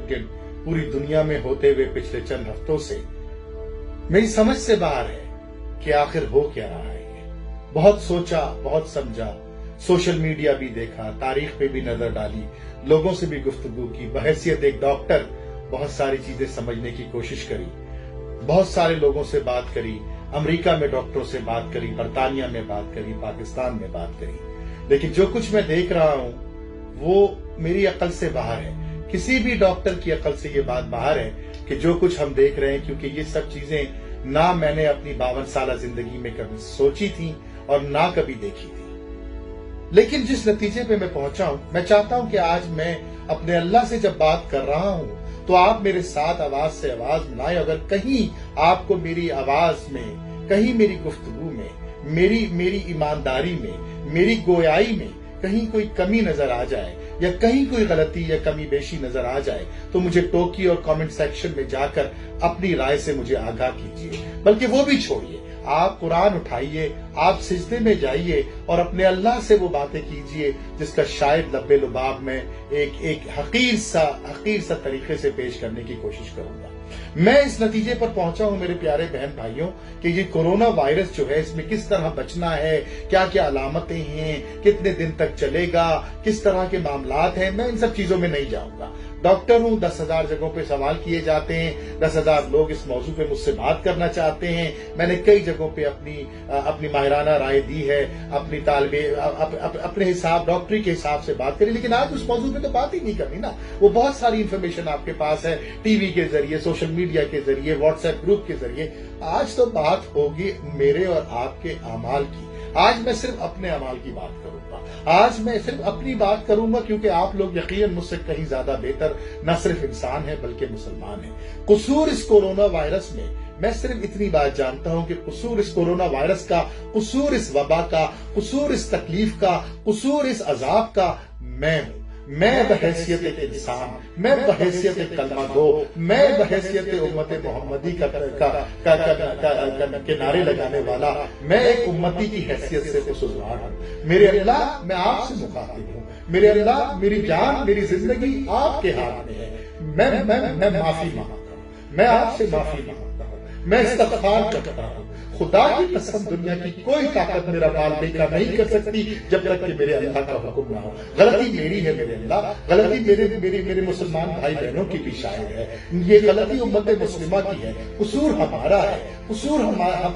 Affected पूरी दुनिया में होते हुए पिछले चंद हफ्तों से मेरी समझ से बाहर है कि आखिर हो क्या रहा है ये। बहुत सोचा, बहुत समझा, सोशल मीडिया भी देखा, तारीख पे भी नजर डाली, लोगों से भी गुफ्तगू की, बहैसियत एक डॉक्टर बहुत सारी चीजें समझने की कोशिश करी, बहुत सारे लोगों से बात करी, अमेरिका में डॉक्टरों से बात करी, बरतानिया में बात करी, पाकिस्तान में बात करी, लेकिन जो कुछ मैं देख रहा हूं वो मेरी अकल से बाहर है। किसी भी डॉक्टर की अकल से ये बात बाहर है कि जो कुछ हम देख रहे हैं, क्योंकि ये सब चीजें ना मैंने अपनी 52 साल जिंदगी में कभी सोची थी और ना कभी देखी थी। लेकिन जिस नतीजे पे मैं पहुंचा हूं, मैं चाहता हूं कि आज मैं अपने अल्लाह से जब बात कर रहा हूं तो आप मेरे साथ आवाज से आवाज मिलाएं। अगर कहीं आपको मेरी आवाज में, कहीं मेरी गुफ्तगू में, मेरी ईमानदारी में, मेरी गोयाई में कहीं कोई कमी नजर आ जाए या कहीं कोई गलती या कमी बेशी नजर आ जाए तो मुझे टोकी और कमेंट सेक्शन में जाकर अपनी राय से मुझे आगाह कीजिए। बल्कि वो भी छोड़िए, आप कुरान उठाइए, आप सिजदे में जाइए और अपने अल्लाह से वो बातें कीजिए जिसका शायद लब्बे लुबाब में एक हकीर सा तरीके से पेश करने की कोशिश करूंगा। मैं इस नतीजे पर पहुंचा हूं मेरे प्यारे बहन भाइयों कि ये कोरोना वायरस जो है इसमें किस तरह बचना है, क्या क्या अलामतें हैं, कितने दिन तक चलेगा, किस तरह के मामलात हैं, मैं इन सब चीजों में नहीं जाऊंगा। डॉक्टर हूं, 10,000 जगहों पे सवाल किए जाते हैं, 10,000 लोग इस मौजू पे मुझसे बात करना चाहते हैं। मैंने कई जगहों पे अपनी माहिराना राय दी है, अपने हिसाब, डॉक्टरी के हिसाब से बात करी, लेकिन आज उस मौजू पे तो बात ही नहीं करनी ना। वो बहुत सारी इंफॉर्मेशन आपके पास है, टीवी के जरिए, सोशल मीडिया के जरिए, व्हाट्सएप ग्रुप के जरिए। आज तो बात होगी मेरे और आपके अमाल की। आज मैं सिर्फ अपने अमाल की बात करूंगा, आज मैं सिर्फ अपनी बात करूंगा, क्योंकि आप लोग यकीनन मुझसे कहीं ज्यादा बेहतर न सिर्फ इंसान है बल्कि मुसलमान है। कसूर इस कोरोना वायरस में, मैं सिर्फ इतनी बात जानता हूं कि कसूर इस कोरोना वायरस का, कसूर इस वबा का, कसूर इस तकलीफ का, कसूर इस अजाब का मैं हूं। मैं बहैसियत एक इंसान, मैं बहैसियत एक कलमा गो, मैं बहैसियत उम्मत मोहम्मदी के नारे लगाने वाला, मैं एक उम्मती की हैसियत से कसूरवार हूं। मेरे अल्लाह, मैं आपसे मुखातिब हूं। मेरे अल्लाह, मेरी जान, मेरी जिंदगी आपके हाथ में है। मैं माफी मांगता हूं, मैं आपसे माफी मांगता हूं, मैं इस्तग़फ़ार करता हूं। खुदा की कसम, दुनिया की कोई ताकत मेरा बाल बेका नहीं कर सकती जब तक कि मेरे अल्लाह का हुक्म ना हो। गलती मेरी है मेरे अल्लाह, गलती मेरे मुसलमान भाई बहनों की भी शायद है, ये गलती उम्मत मुस्लिमा की है, कसूर हमारा है, कसूर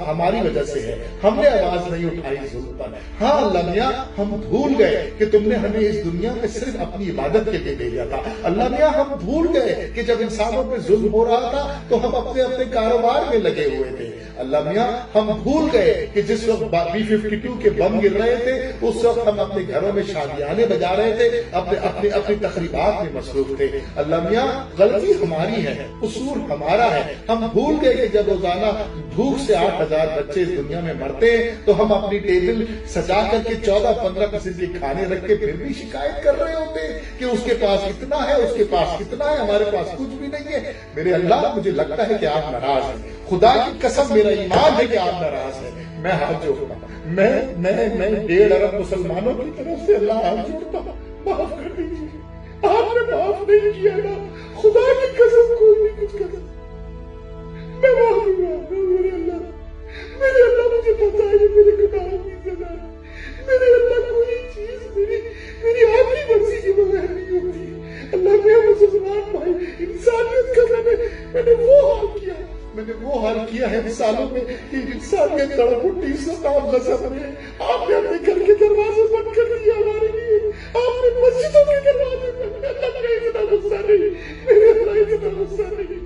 हमारी वजह से है। हमने आवाज नहीं उठाई जुल्म पर। हाँ अल्लाह मियां, हम भूल गए कि तुमने हमें इस दुनिया में सिर्फ अपनी इबादत के लिए भेजा था। अल्लाह मियां, हम भूल गए कि जब इंसानों पर जुल्म हो रहा था तो हम अपने अपने कारोबार में लगे हुए थे। अल्लाह मियां, हम भूल गए कि जिस वक्त B-52 के बम गिर रहे थे उस वक्त हम अपने घरों में शादियाने बजा रहे थे, अपनी तकरीबात में मसरूफ थे। अल्लाह मियां, गलती हमारी है, कसूर हमारा है। हम भूल गए कि जब रोजाना भूख से 8,000 बच्चे इस दुनिया में मरते हैं तो हम अपनी टेबल सजा करके 14-15 किस्म के खाने रख के फिर भी शिकायत कर रहे होते कि उसके पास इतना है, उसके पास कितना है, हमारे पास कुछ भी नहीं है। मेरे अल्लाह, मुझे लगता है कि आप नाराज हैं। खुदा की कसम, मेरा ईमान है कि आप नाराज हैं। मैं हाथ जोड़ता हूं, मैं 1.5 अरब मुसलमानों की तरफ से अल्लाह हाथ जोड़ता हूं, माफ कर दीजिए। आपने माफ नहीं किया ना, खुदा की कसम कोई नहीं कुछ कर, मैं माफी मांगता हूं। मेरे अल्लाह, मुझे पता है ये मेरे गुनाहों की सजा है। मेरे अल्लाह, कोई चीज मेरी आपकी मर्जी के बगैर नहीं होती। अल्लाह, मैं मुसलमान भाई, इंसानियत का मैंने वो हाल किया है सालों में कि इंसानियत तड़प उठी, सताव गजब में आपने अपने घर के दरवाजे बंद कर दिया हमारे लिए, आपने मस्जिदों के दरवाजे बंद। अल्लाह का इतना गुस्सा नहीं, मेरे अल्लाह इतना गुस्सा नहीं।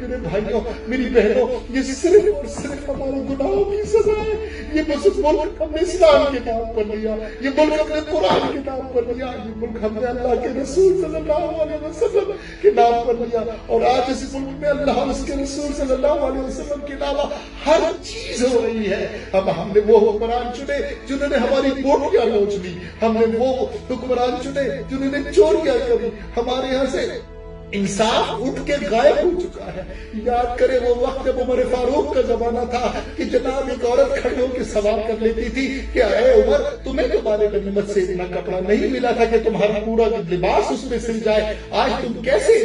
मेरे भाइयों, मेरी बहनों, ये सिर्फ और सिर्फ हमारे गुनाहों की सजा है। ये मुल्क हमने इस्लाम के नाम पर लिया, ये मुल्क हमने कुरान के नाम पर लिया, ये मुल्क हमने अल्लाह के रसूल सल्लल्लाहु अलैहि वसल्लम के नाम पर लिया। और आज इस मुल्क में अल्लाह और उसके रसूल सल्लल्लाहु अलैहि वसल्लम के अलावा हर चीज हो रही है। हमने वो हुक्मरान चुने जिन्होंने हमारी बोटियां नोच ली, हमने वो हुक्मरान चुने जिन्होंने चोरियां करी, हमारे यहाँ से انصاف اٹھ کے غائب ہو چکا ہے۔ یاد کرے وہ وقت جب عمر فاروق کا زمانہ تھا کہ جناب ایک عورت کھڑی ہو کے سوال کر لیتی تھی کہ اے عمر، تمہیں تو مال غنیمت سے اتنا کپڑا نہیں ملا تھا کہ تمہارا پورا لباس اس میں سل جائے، آج تم کیسے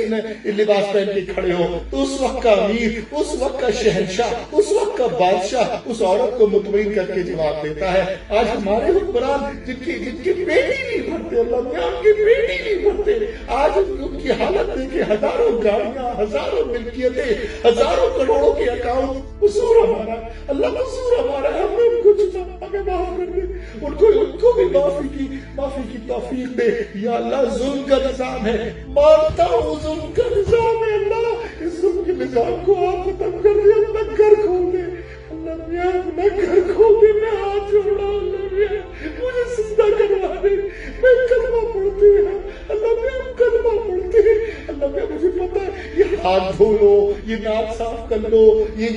لباس پہن کے کھڑے ہو؟ تو اس وقت کا امیر، اس وقت کا شہنشاہ، اس وقت کا بادشاہ اس عورت کو مطمئن کر کے جواب دیتا ہے۔ آج ہمارے حکمران جن کی پیٹی نہیں بھرتے، اللہ میاں ان کی پیٹی نہیں بھرتے، آج ان کی حالت دیکھے، ہزاروں گاڑیاں، ہزاروں ملکیتیں، ہزاروں کروڑوں کے اکاؤنٹ، قصور ہمارا، اللہ قصور ہمارا ہے، ہم نے ان کو چھپا، ہمیں معاف کر دے، ان کو بھی معافی کی توفیق دے یا اللہ۔ ظلم کا نظام ہے، مانتا ہوں ظلم کا نظام ہے، اللہ اس ظلم کے نظام کو آپ ختم کر دے، اپنا گھر کھول دے اللہ میاں، اپنا گھر کھول دے، میں ہاتھ جوڑ رہا ہوں اللہ میاں، مجھے سجدہ کروا دے، میں کلمہ پڑھتی ہوں اللہ میاں، کلمہ پڑھتے ہیں اللہ میاں، مجھے پتا ہے یہ ہاتھ دھو لو، یہ ناک صاف کر لو، یہ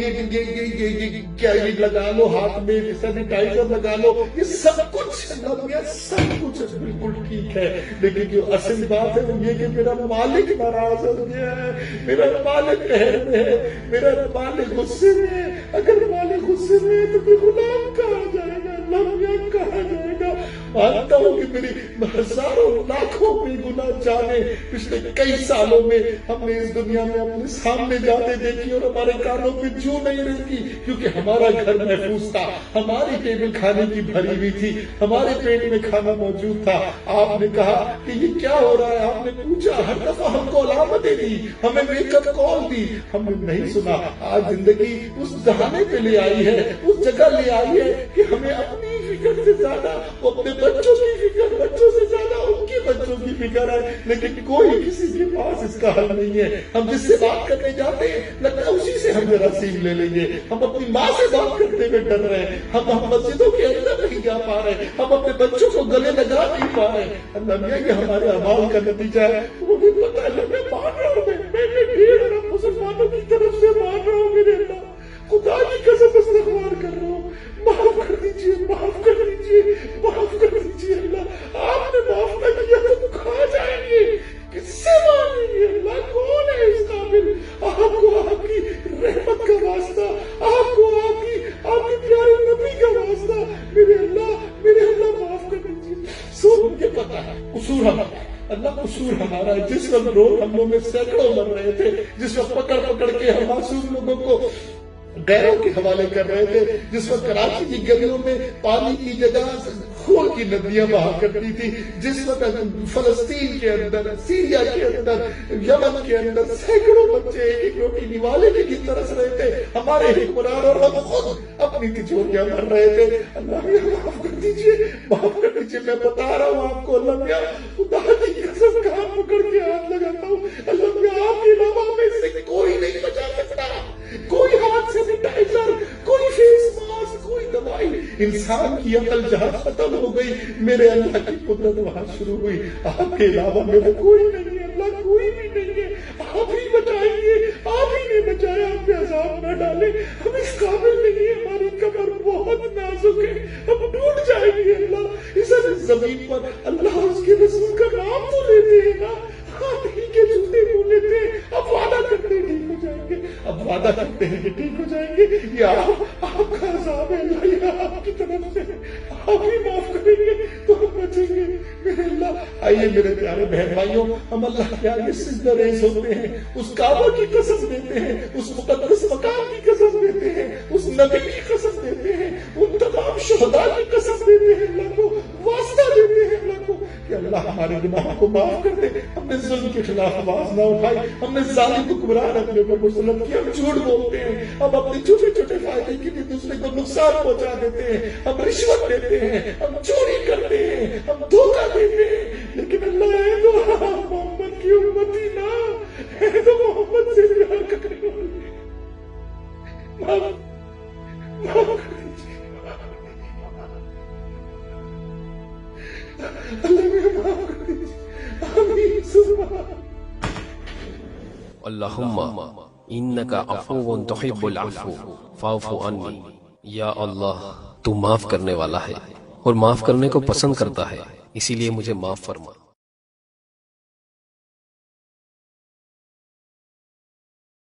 کیا یہ لگا لو ہاتھ میں، سینیٹائزر لگا لو، یہ سب کچھ اللہ میاں سب کچھ بالکل ٹھیک ہے، لیکن جو اصل بات ہے وہ یہ کہ میرا مالک ناراض ہو گیا ہے، میرا مالک قہر میں ہے، میرا مالک غصے میں ہے۔ اگر مالک غصے میں ہے تو پھر غلام کہا جائے گا اللہ میاں، کہا جائے گا۔ مانتا ہوں کہ میری ہزاروں لاکھوں بے گناہ جانے پچھلے کئی سالوں میں ہم نے اس دنیا میں اپنے سامنے جاتے دیکھی اور ہمارے کانوں پہ جو نہیں رہتی، کیونکہ ہمارا گھر محفوظ تھا، ہماری ٹیبل کھانے کی بھری ہوئی تھی، ہمارے پیٹ میں کھانا موجود تھا۔ آپ نے کہا کہ یہ کیا ہو رہا ہے، آپ نے پوچھا، ہر دفعہ ہم کو علامتیں دی، ہمیں ویک اپ کال دی، ہم نے نہیں سنا۔ آج زندگی اس دہانے پہ لے آئی ہے، اس جگہ لے آئی ہے کہ ہمیں اپنی فکر سے زیادہ اپنے بچوں کی فکر، بچوں سے زیادہ ان کے بچوں کی فکر ہے، لیکن کوئی کسی کے پاس اس کا حل نہیں ہے۔ ہم جس سے بات کرنے جاتے ہیں لگتا ہے اسی سے ہم جراثیم لے لیں گے، ہم اپنی ماں سے بات کرتے ہوئے ڈر رہے ہیں، ہم مسجدوں کے اندر نہیں جا پا رہے، ہم اپنے بچوں کو گلے لگا نہیں پا رہے۔ اللہ میاں یہ ہمارے اعمال کا نتیجہ ہے، وہ بھی پتہ ہے میں مان رہا ہوں، میں 1.5 ارب مسلمانوں کی طرف سے مان رہا ہوں، میرے اللہ خدا کی قسم استغفار کر رہا ہوں، معاف کر دیجیے، معاف کر دیجیے، معاف کر دیجیے اللہ۔ آپ نے معاف نہ کیا تو کھا جائیں گے، کس سے مانیں گے اللہ؟ کون ہے اس قابل؟ آپ کو آپ کی رحمت کا واسطہ، آپ کو آپ کی پیارے نبی کا واسطہ، میرے اللہ معاف کر دیجیے۔ سب مجھے پتا ہے قصور ہمارا، اللہ قصور ہمارا ہے۔ جس وقت ڈرون حملوں میں سینکڑوں مر رہے تھے، جس وقت پکڑ کے ہم معصوم لوگوں کو غیروں کے حوالے کر رہے تھے، جس وقت کراچی کی گلیوں میں پانی کی جگہ خون کی ندیاں بہا کرتی تھی، جس وقت فلسطین کے اندر، سیریا کے اندر، یمن کے اندر سینکڑوں بچے ایک روٹی نوالے کے لیے ترس رہے تھے، ہمارے حکمران اور ہم خود اپنی تجوریاں بھر رہے تھے۔ اللہ میاں معاف کر دیجیے، معاف کر دیجیے، میں بتا رہا ہوں آپ کو اللہ میاں، خدا کی قسم کہاں پکڑ کے ہاتھ لگاتا ہوں اللہ میاں، آپ کے علاوہ میں سے کوئی نہیں بچا سکتا، کوئی ہاتھ سے سینیٹائزر، کوئی فیس ماسک، کوئی دوائی، انسان کی عقل جہاں ختم ہو گئی، میرے اللہ کی قدرت وہاں شروع ہوئی۔ آپ کے علاوہ میرا کوئی نہیں ہے اللہ، کوئی بھی نہیں ہے، آپ ہی بچائیں گے، آپ ہی نے بچایا، آپ پہ عذاب نہ ڈالے، ہم اس قابل نہیں ہے، ہماری کمر بہت نازک ہے، ہم ٹوٹ جائیں گے اللہ اس زمین پر۔ اللہ اس کے رسول کا نام تو لیتے ہیں نا، ہاتھی کے جوتے کیوں لیتے ہیں؟ اب وعدہ کرتے ہیں ٹھیک ہو جائیں گے، اب وعدہ کرتے ہیں کہ ٹھیک ہو جائیں گے، یا آپ کا عذاب ہے اللہ، یا آپ کی طرف سے آپ ہی معاف کریں گے تو ہم بچیں گے میرے اللہ۔ آئیے میرے پیارے بہن بھائیوں، ہم اللہ کے آگے سجدہ ریز ہوتے ہیں، اس کعبہ کی قسم دیتے ہیں، اس مقدس مقام کی قسم دیتے ہیں، اس نبی کی قسم دیتے ہیں، ان تمام شہداء کی قسم دیتے ہیں، اللہ کو واسطہ دیتے ہیں اللہ کو کہ اللہ ہمارے گناہوں کو معاف کر دے۔ ہم نے ظلم کے خلاف آواز نہ اٹھائی، ہم نے ظالم حکمران اپنے پر مسلط کیا، ہم جھوٹ بولتے ہیں، ہم اپنے چھوٹے چھوٹے فائدے کے لیے دوسرے کو نقصان پہنچا دیتے ہیں، ہم رشوت دیتے ہیں، ہم چوری کرتے ہیں، ہم دھوکہ دیتے ہیں، لیکن اللہ ہے تو محمد کی امتی نہ ہے تو محمد سے پیار کرنے والے اللہم انکا عفو تحب العفو فاعف عنی، یا اللہ تو معاف کرنے والا ہے اور معاف کرنے کو پسند کرتا ہے، اسی لیے مجھے معاف فرما۔